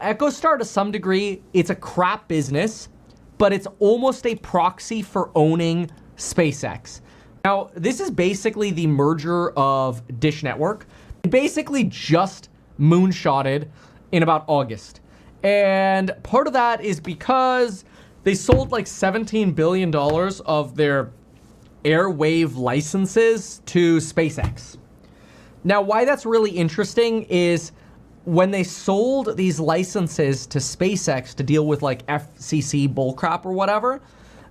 EchoStar, to some degree, it's a crap business, but it's almost a proxy for owning SpaceX. Now, this is basically the merger of Dish Network. It basically just moonshotted in about August. And part of that is because they sold like $17 billion of their airwave licenses to SpaceX. Now, why that's really interesting is when they sold these licenses to SpaceX to deal with like FCC bullcrap or whatever,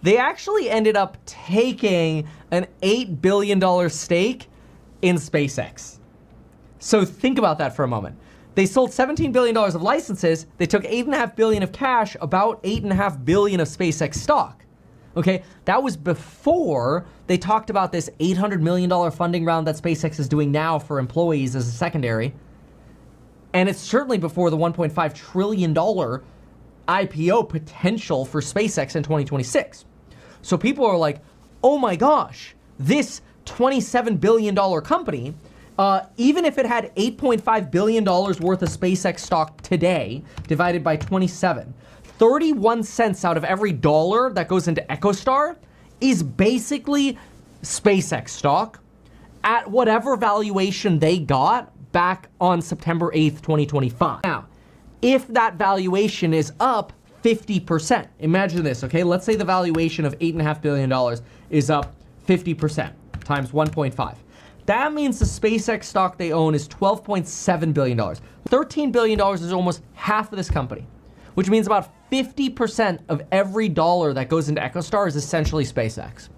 they actually ended up taking an $8 billion stake in SpaceX. So think about that for a moment. They sold $17 billion of licenses. They took $8.5 billion of cash, about $8.5 billion of SpaceX stock. Okay, that was before they talked about this $800 million funding round that SpaceX is doing now for employees as a secondary. And it's certainly before the $1.5 trillion IPO potential for SpaceX in 2026. So people are like, oh my gosh, this $27 billion company, even if it had $8.5 billion worth of SpaceX stock today, divided by 27, 31 cents out of every dollar that goes into EchoStar is basically SpaceX stock at whatever valuation they got back on September 8th, 2025. Now, if that valuation is up 50%, imagine this, okay? Let's say the valuation of $8.5 billion is up 50% times 1.5. That means the SpaceX stock they own is $12.7 billion. $13 billion is almost half of this company, which means about 50% of every dollar that goes into EchoStar is essentially SpaceX.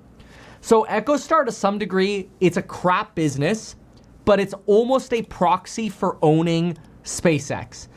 So EchoStar, to some degree, it's a crap business, but it's almost a proxy for owning SpaceX.